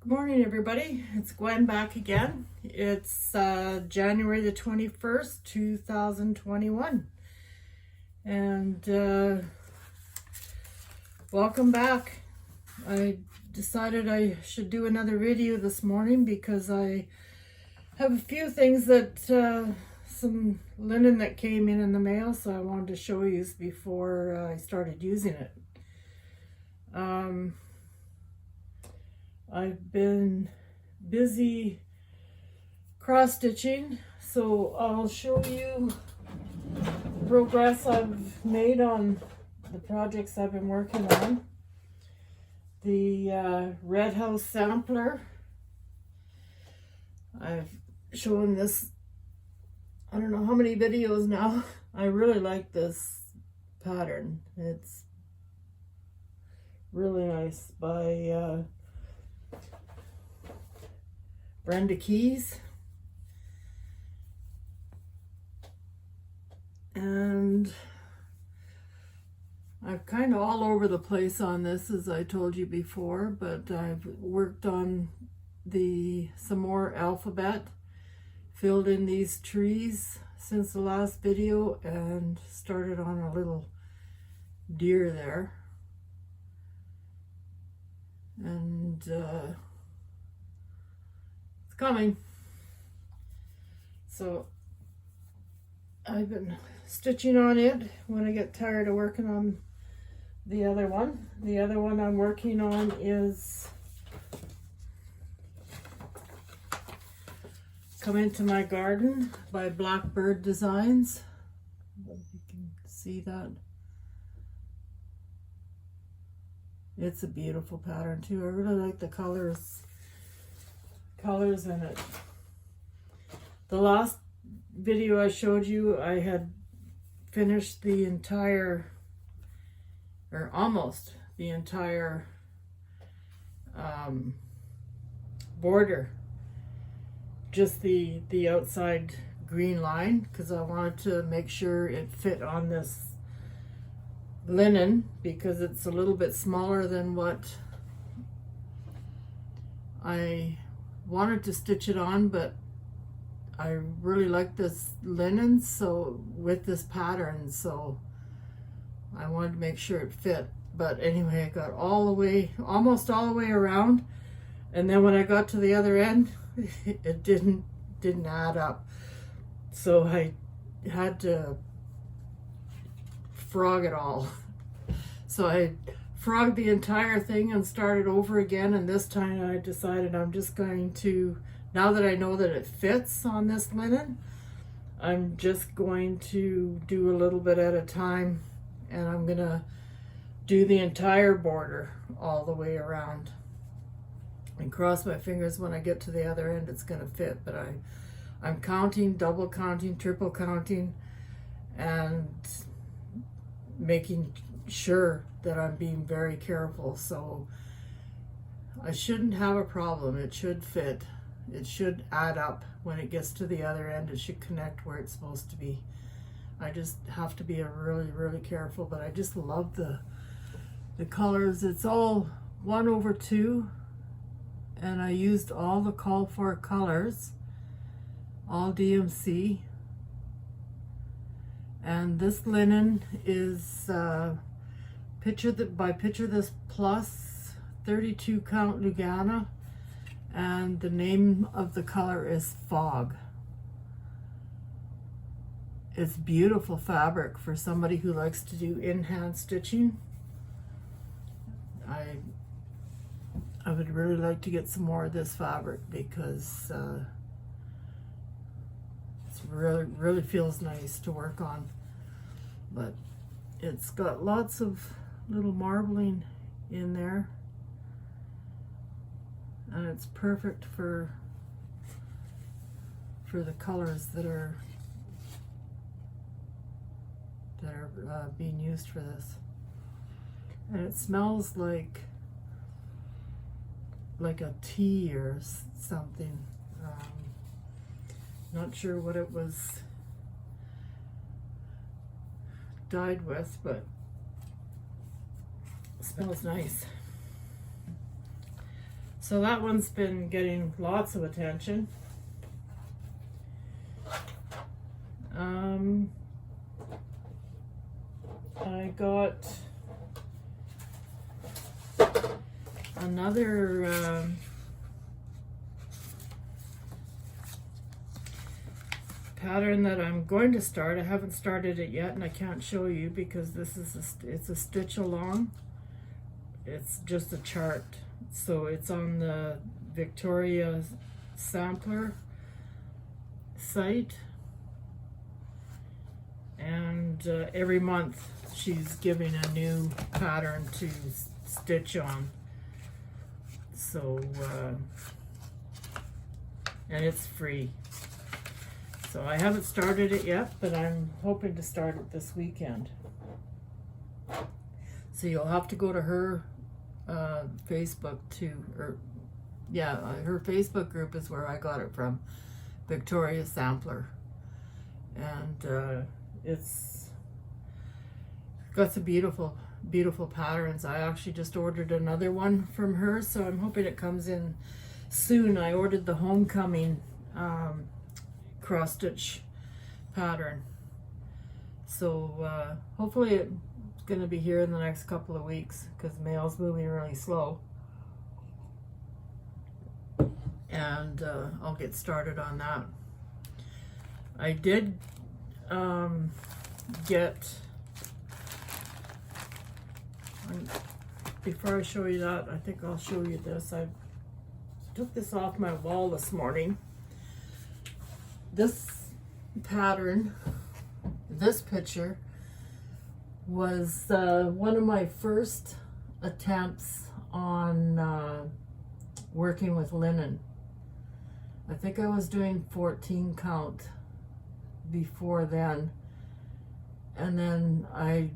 Good morning, everybody. It's Gwen back again. It's January the 21st, 2021. And welcome back. I decided I should do another video this morning because I have a few things that, some linen that came in the mail, so I wanted to show you before I started using it. I've been busy cross-stitching, so I'll show you the progress I've made on the projects I've been working on. The Red House sampler, I've shown this, I don't know how many videos now. I really like this pattern. It's really nice, by Brenda Keys. And I'm kind of all over the place on this, as I told you before, but I've worked on some more alphabet, filled in these trees since the last video, and started on a little deer there. And it's coming. So I've been stitching on it when I get tired of working on the other one. The other one I'm working on is Come Into My Garden by Blackbird Designs. I don't know if you can see that. It's a beautiful pattern too. I really like the colors in it. The last video I showed you, I had finished the entire, or almost the entire border, just the outside green line, because I wanted to make sure it fit on this linen, because it's a little bit smaller than what I wanted to stitch it on, but I really like this linen, so with this pattern, so I wanted to make sure it fit. But anyway, I got almost all the way around, and then when I got to the other end, it didn't add up, so I had to frog it all. So I frogged the entire thing and started over again, and this time I decided I'm just going to, now that I know that it fits on this linen, I'm just going to do a little bit at a time, and I'm gonna do the entire border all the way around and cross my fingers when I get to the other end it's gonna fit. But I'm counting, double counting, triple counting, and making sure that I'm being very careful, so I shouldn't have a problem. It should fit. It should add up when it gets to the other end. It should connect where it's supposed to be. I just have to be really careful, but I just love the colors. It's all 1/2, and I used all the call for colors, all DMC. And this linen is Picture This Plus 32 count Lugana, and the name of the color is Fog. It's beautiful fabric for somebody who likes to do in-hand stitching. I would really like to get some more of this fabric, because it's really feels nice to work on. But it's got lots of little marbling in there, and it's perfect for the colors that are being used for this. And it smells like a tea or something. Not sure what it was dyed with, but it smells nice. So that one's been getting lots of attention. I got another pattern that I'm going to start. I haven't started it yet, and I can't show you because this is it's a stitch along. It's just a chart, so it's on the Victoria Sampler site, and every month she's giving a new pattern to stitch on. So and it's free. So I haven't started it yet, but I'm hoping to start it this weekend. So you'll have to go to her Facebook too, or yeah, her Facebook group is where I got it from, Victoria Sampler, and it's got some beautiful patterns. I actually just ordered another one from her, so I'm hoping it comes in soon. I ordered the Homecoming cross stitch pattern, so hopefully it's gonna be here in the next couple of weeks because mail's moving really slow, and I'll get started on that. I did get, before I show you that, I think I'll show you this. I took this off my wall this morning. This pattern, this picture, was one of my first attempts on working with linen. I think I was doing 14 count before then, and then I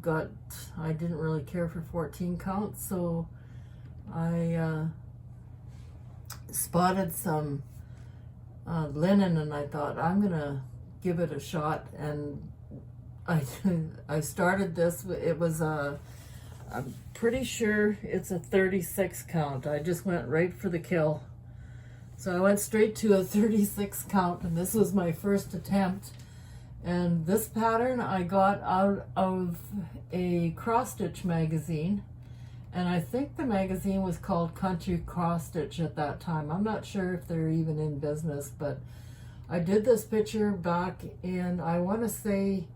didn't really care for 14 count, so I spotted some linen, and I thought I'm gonna give it a shot, and I started this. It was I'm pretty sure it's a 36 count. I just went right for the kill, so I went straight to a 36 count, and this was my first attempt. And this pattern I got out of a cross stitch magazine, and I think the magazine was called Country Cross Stitch at that time. I'm not sure if they're even in business, but I did this picture back in, I want to say,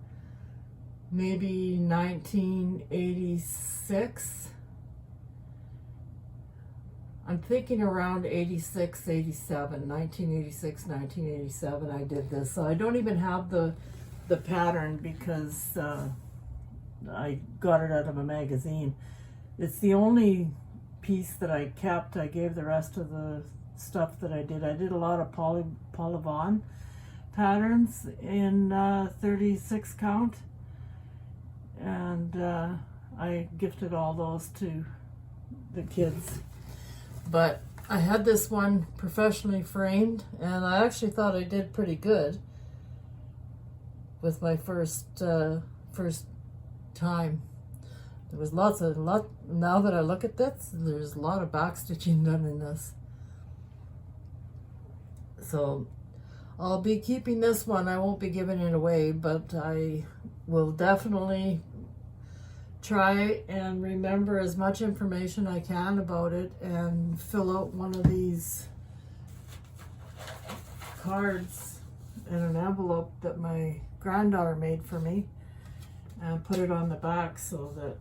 maybe 1986. I'm thinking around 86, 87, 1986, 1987 I did this. So I don't even have the pattern because I got it out of a magazine. It's the only piece that I kept. I gave the rest of the stuff that I did. I did a lot of Polyvon patterns in 36 count, and I gifted all those to the kids. But I had this one professionally framed, and I actually thought I did pretty good with my first time. There was now that I look at this, there's a lot of back stitching done in this. So I'll be keeping this one. I won't be giving it away, but I will definitely try and remember as much information I can about it and fill out one of these cards in an envelope that my granddaughter made for me, and put it on the back so that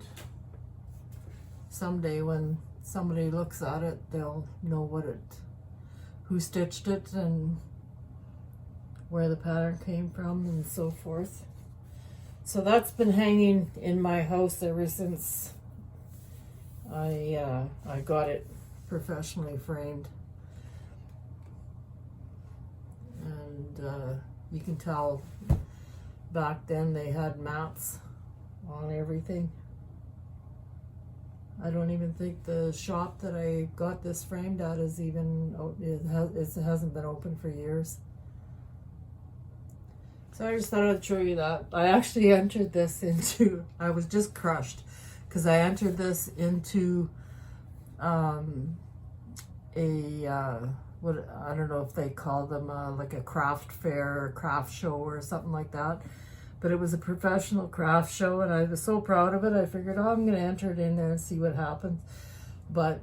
someday when somebody looks at it, they'll know who stitched it and where the pattern came from and so forth. So that's been hanging in my house ever since I got it professionally framed. And you can tell back then they had mats on everything. I don't even think the shop that I got this framed at is even, it hasn't been open for years. So I just thought I'd show you that. I actually entered this into, I was just crushed because I entered this into what, I don't know if they call them like a craft fair or craft show or something like that. But it was a professional craft show, and I was so proud of it. I figured, oh, I'm going to enter it in there and see what happens. But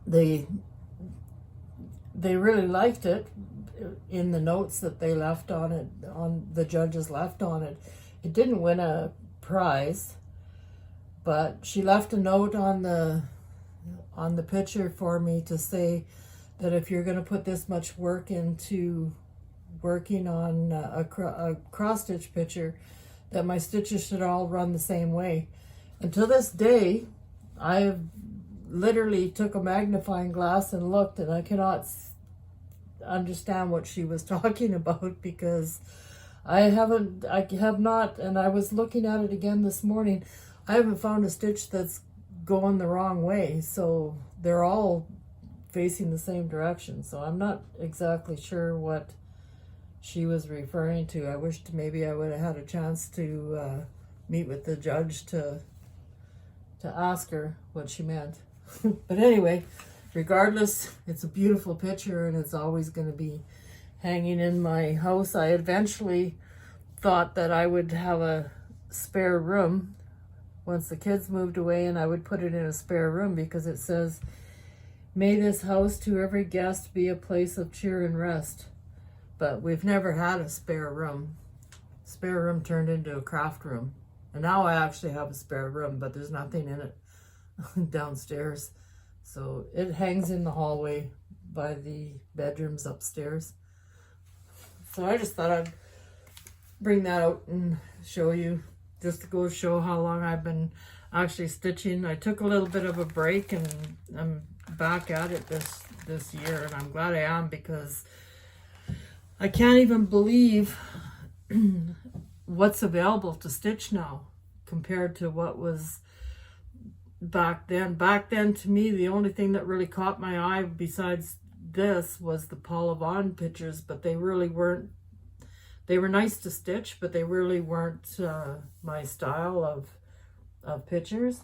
they really liked it. In the notes that they left on it, on the judges left on it, it didn't win a prize, but she left a note on the picture for me to say that if you're going to put this much work into working on a cross stitch picture, that my stitches should all run the same way. And to this day, I literally took a magnifying glass and looked, and I cannot understand what she was talking about, because I have not, and I was looking at it again this morning, I haven't found a stitch that's going the wrong way, so they're all facing the same direction. So I'm not exactly sure what she was referring to. I wished maybe I would have had a chance to meet with the judge to ask her what she meant. But anyway, regardless, it's a beautiful picture, and it's always going to be hanging in my house. I eventually thought that I would have a spare room once the kids moved away, and I would put it in a spare room, because it says, "May this house to every guest be a place of cheer and rest." But we've never had a spare room. Spare room turned into a craft room. And now I actually have a spare room, but there's nothing in it downstairs. So it hangs in the hallway by the bedrooms upstairs. So I just thought I'd bring that out and show you, just to go show how long I've been actually stitching. I took a little bit of a break, and I'm back at it this year, and I'm glad I am, because I can't even believe what's available to stitch now compared to what was back then. Back then, to me, the only thing that really caught my eye besides this was the Paula Vaughn pictures, but they really weren't, they were nice to stitch, but they really weren't my style of pictures.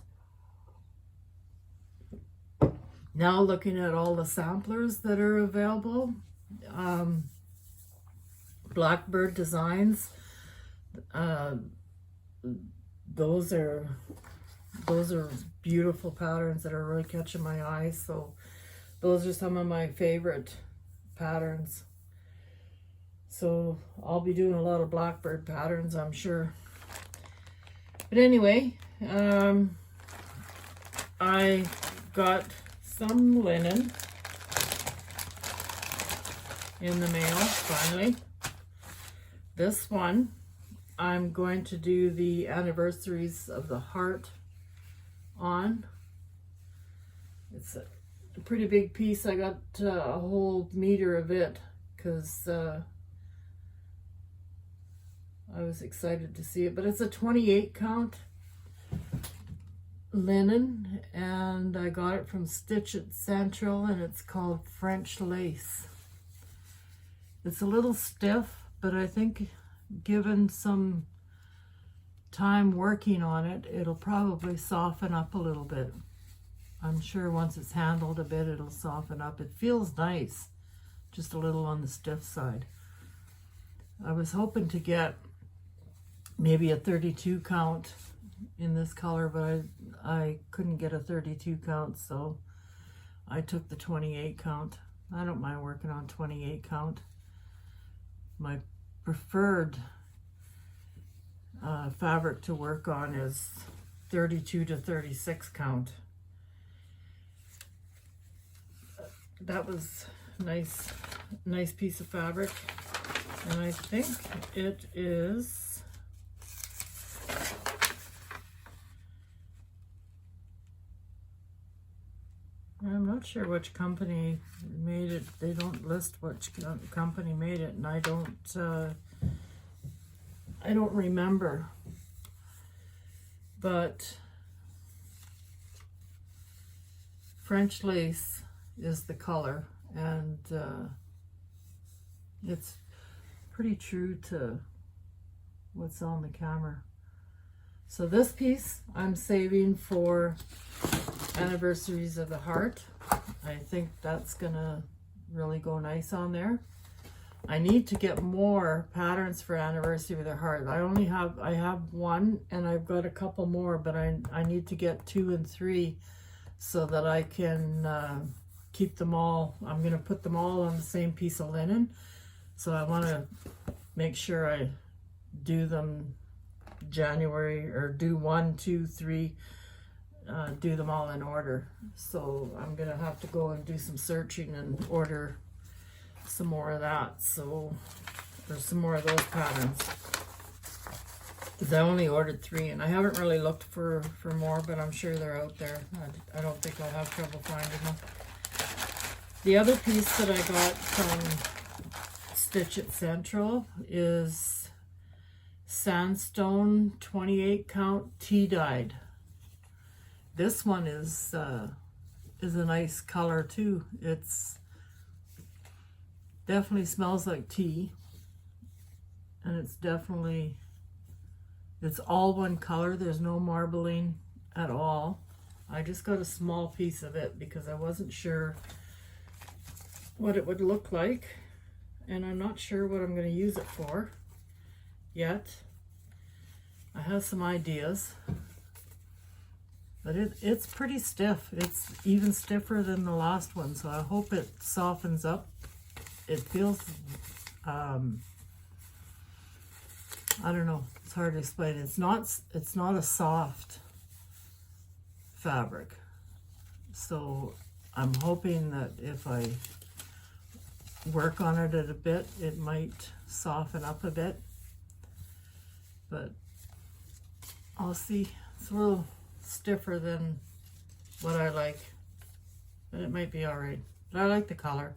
Now looking at all the samplers that are available, Blackbird Designs, those are beautiful patterns that are really catching my eye. So those are some of my favorite patterns. So I'll be doing a lot of Blackbird patterns, I'm sure. But anyway, I got some linen in the mail finally. This one, I'm going to do the anniversaries of the heart on. It's a pretty big piece. I got a whole meter of it, because I was excited to see it. But it's a 28 count linen, and I got it from Stitch It Central, and it's called French lace. It's a little stiff, but I think given some time working on it, it'll probably soften up a little bit. I'm sure once it's handled a bit, it'll soften up. It feels nice, just a little on the stiff side. I was hoping to get maybe a 32 count in this color, but I couldn't get a 32 count, so I took the 28 count. I don't mind working on 28 count. My preferred fabric to work on is 32 to 36 count. That was nice piece of fabric, and I think it is, I'm not sure which company made it. They don't list which company made it, and I don't remember. But French lace is the color, and it's pretty true to what's on the camera. So this piece I'm saving for anniversaries of the heart. I think that's gonna really go nice on there. I need to get more patterns for Anniversary with a Heart. I have one, and I've got a couple more, but I need to get 2 and 3 so that I can keep them all. I'm gonna put them all on the same piece of linen. So I want to make sure I do them January, or do 1, 2, 3, do them all in order. So I'm gonna have to go and do some searching and order some more of that. So there's some more of those patterns, because I only ordered 3, and I haven't really looked for more, but I'm sure they're out there. I don't think I'll have trouble finding them. The other piece that I got from Stitch It Central is Sandstone 28 count tea dyed. This one is a nice color too. It's definitely smells like tea, and it's all one color. There's no marbling at all. I just got a small piece of it because I wasn't sure what it would look like, and I'm not sure what I'm going to use it for yet. I have some ideas, but it's pretty stiff. It's even stiffer than the last one, so I hope it softens up. It feels, I don't know, it's hard to explain. It's not a soft fabric, so I'm hoping that if I work on it a bit, it might soften up a bit, but I'll see. It's a little stiffer than what I like, but it might be all right. But I like the color.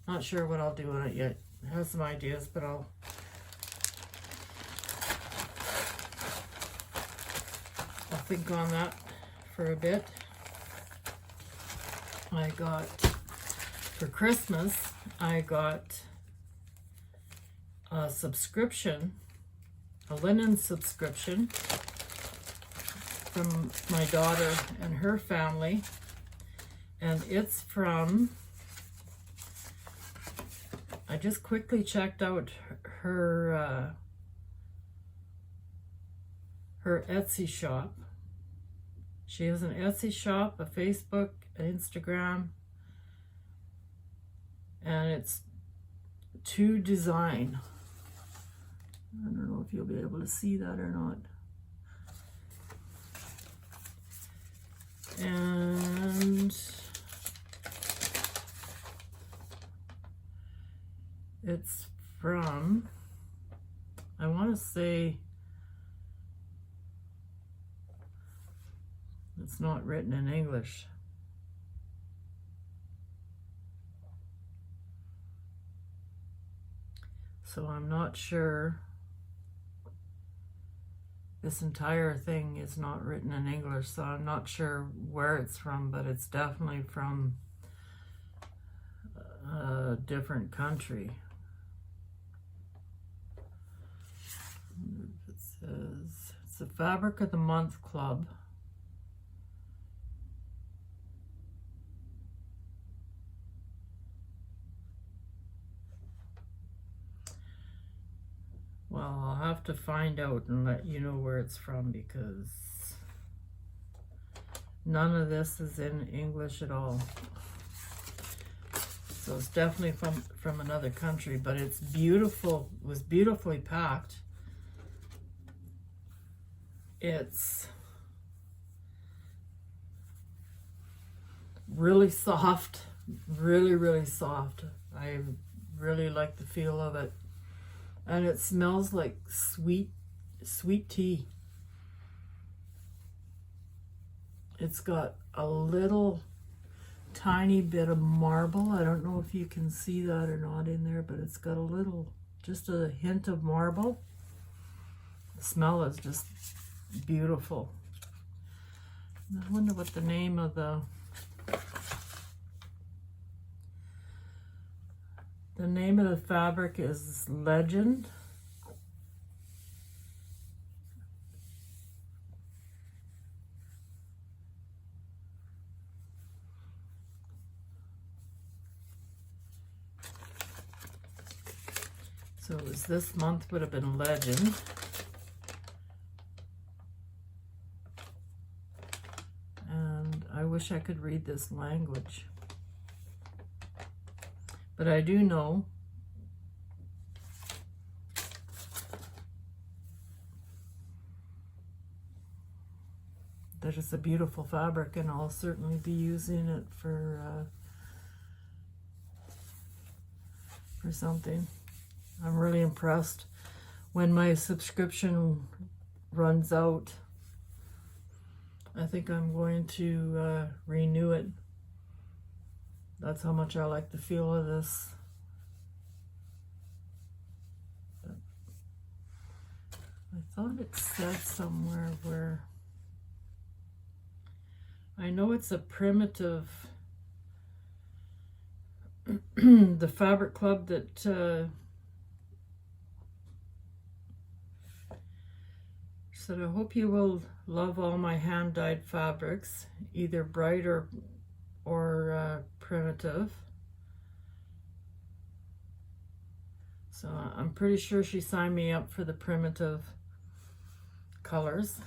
Not sure what I'll do on it yet. I have some ideas, but I'll think on that for a bit. I got, for Christmas, I got a subscription, a linen subscription from my daughter and her family, and it's from, I just quickly checked out her Etsy shop. She has an Etsy shop, a Facebook, an Instagram, and it's To Design. I don't know if you'll be able to see that or not. And it's from, I want to say, it's not written in English. So I'm not sure. This entire thing is not written in English, so I'm not sure where it's from, but it's definitely from a different country. It says it's the Fabric of the Month Club. Well, I'll have to find out and let you know where it's from, because none of this is in English at all. So it's definitely from another country, but it's beautiful. It was beautifully packed. It's really soft, really soft. I really like the feel of it. And it smells like sweet tea. It's got a little tiny bit of marble. I don't know if you can see that or not in there, but it's got a little, just a hint of marble. The smell is just beautiful. I wonder what the name of the name of the fabric is. Legend. So it was this month would have been Legend. And I wish I could read this language. But I do know that it's a beautiful fabric, and I'll certainly be using it for something. I'm really impressed. When my subscription runs out, I think I'm going to renew it. That's how much I like the feel of this. But I thought it said somewhere where, I know it's a primitive, the fabric club that said, I hope you will love all my hand-dyed fabrics, either bright or primitive. So I'm pretty sure she signed me up for the primitive colors,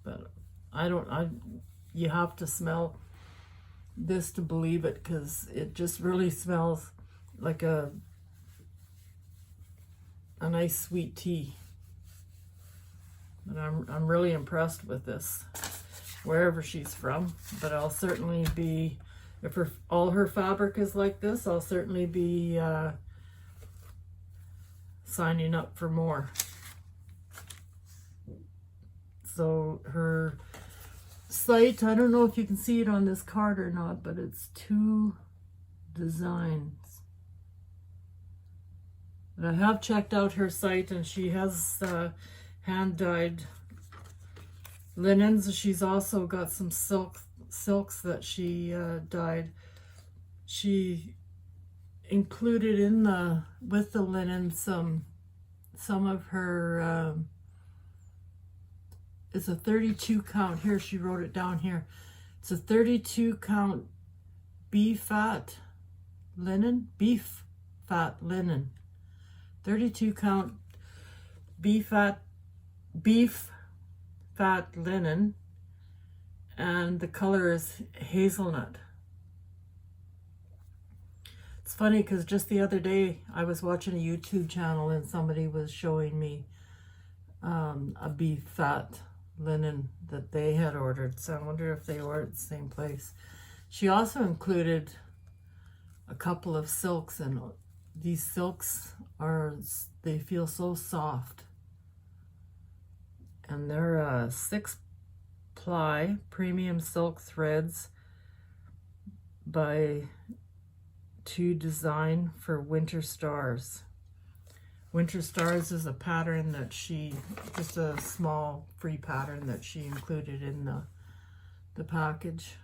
but you have to smell this to believe it, because it just really smells like a nice sweet tea. And I'm really impressed with this, wherever she's from. But I'll certainly be, if all her fabric is like this, I'll certainly be signing up for more. So her site, I don't know if you can see it on this card or not, but it's 2 designs. But I have checked out her site, and she has hand-dyed linens. She's also got some silks that she dyed. She included with the linen some of her it's a 32 count. Here, she wrote it down here. It's a 32 count beef fat linen. 32 count beef fat linen, and the color is hazelnut. It's funny because just the other day I was watching a YouTube channel and somebody was showing me a beef fat linen that they had ordered, so I wonder if they ordered the same place. She also included a couple of silks, and these silks they feel so soft. And they're 6-ply premium silk threads by 2 Design for Winter Stars. Winter Stars is a pattern that just a small free pattern that she included in the package.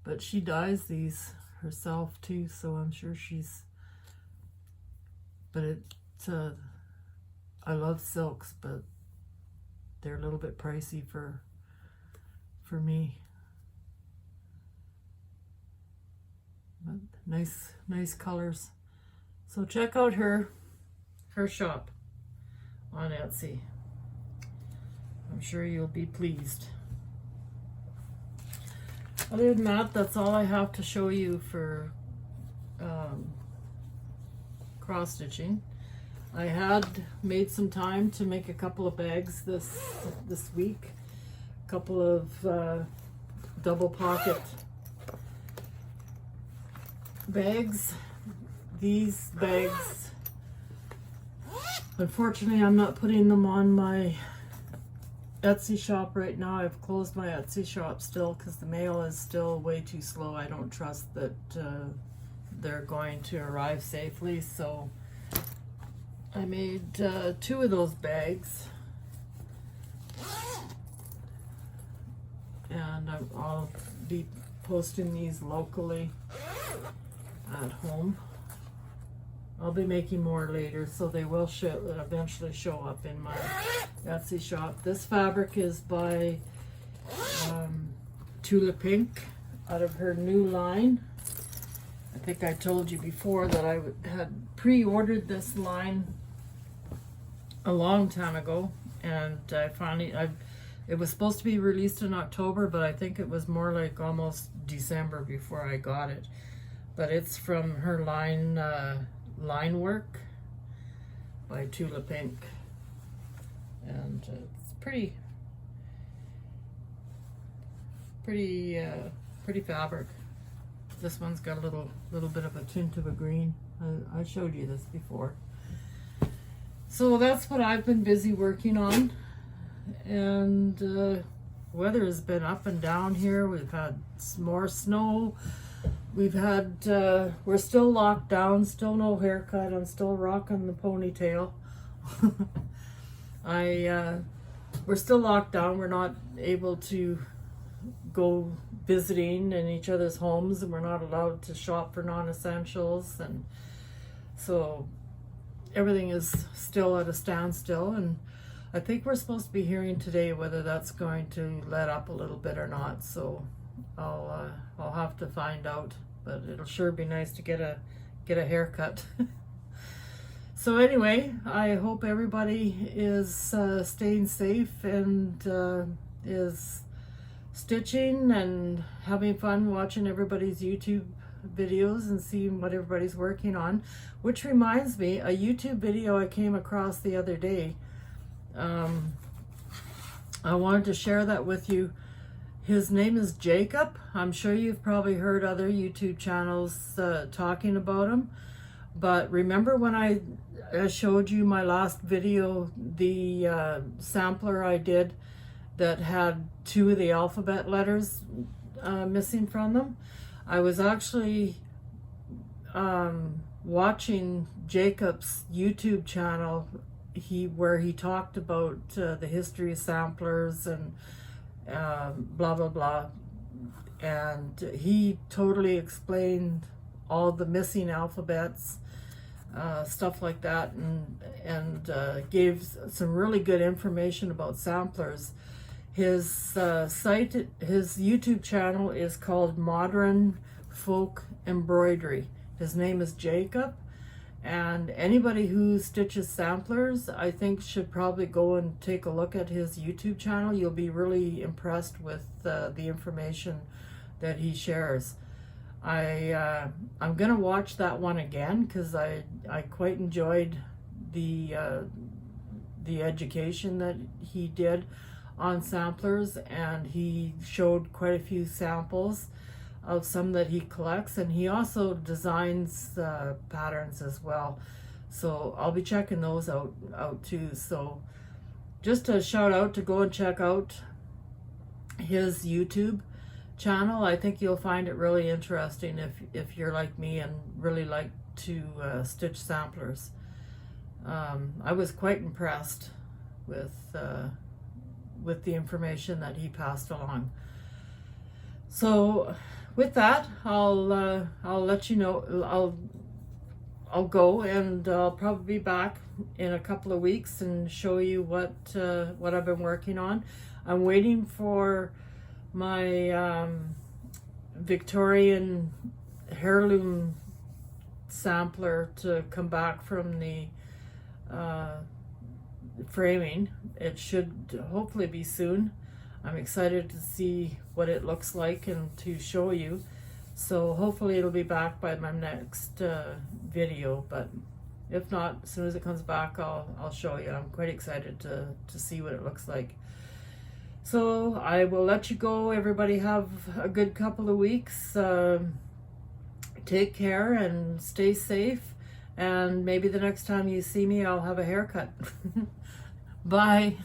But she dyes these herself too, so I'm sure I love silks, but they're a little bit pricey for me. But nice colors. So check out her shop on Etsy. I'm sure you'll be pleased. Other than that, that's all I have to show you for cross stitching. I had made some time to make a couple of bags this week. A couple of double pocket bags. These bags, unfortunately, I'm not putting them on my Etsy shop right now. I've closed my Etsy shop still because the mail is still way too slow. I don't trust that they're going to arrive safely, so I made 2 of those bags, and I'll be posting these locally at home. I'll be making more later, so they will eventually show up in my Etsy shop. This fabric is by Tula Pink out of her new line, I think I told you before that I had pre-ordered this line a long time ago, and it was supposed to be released in October, but I think it was more like almost December before I got it. But it's from her line, Line Work by Tula Pink, and it's pretty fabric. This one's got a little bit of a tint of a green. I showed you this before. So that's what I've been busy working on. And weather has been up and down here. We've had more snow. We've had, we're still locked down, still no haircut. I'm still rocking the ponytail. We're still locked down. We're not able to go visiting in each other's homes, and we're not allowed to shop for non-essentials, and so everything is still at a standstill. And I think we're supposed to be hearing today whether that's going to let up a little bit or not, so I'll have to find out, but it'll sure be nice to get a haircut. So anyway, I hope everybody is staying safe and is stitching and having fun watching everybody's YouTube videos and seeing what everybody's working on. Which reminds me, a YouTube video I came across the other day. I wanted to share that with you. His name is Jacob. I'm sure you've probably heard other YouTube channels talking about him. But remember when I showed you my last video, the sampler I did that had 2 of the alphabet letters missing from them? I was actually watching Jacob's YouTube channel where he talked about the history of samplers and blah blah blah, and he totally explained all the missing alphabets, stuff like that, and gave some really good information about samplers. His site, his YouTube channel is called Modern Folk Embroidery. His name is Jacob, and anybody who stitches samplers, I think, should probably go and take a look at his YouTube channel. You'll be really impressed with the information that he shares. I'm gonna watch that one again because I quite enjoyed the education that he did on samplers, and he showed quite a few samples of some that he collects, and he also designs patterns as well. So I'll be checking those out too. So just a shout out to go and check out his YouTube channel. I think you'll find it really interesting if you're like me and really like to stitch samplers. I was quite impressed with the information that he passed along. So with that, I'll let you know. I'll go, and I'll probably be back in a couple of weeks and show you what I've been working on. I'm waiting for my Victorian heirloom sampler to come back from the framing. It should hopefully be soon. I'm excited to see what it looks like and to show you. So hopefully it'll be back by my next video, but if not, as soon as it comes back, I'll show you. I'm quite excited to see what it looks like. So I will let you go. Everybody have a good couple of weeks. Take care and stay safe. And maybe the next time you see me, I'll have a haircut. Bye.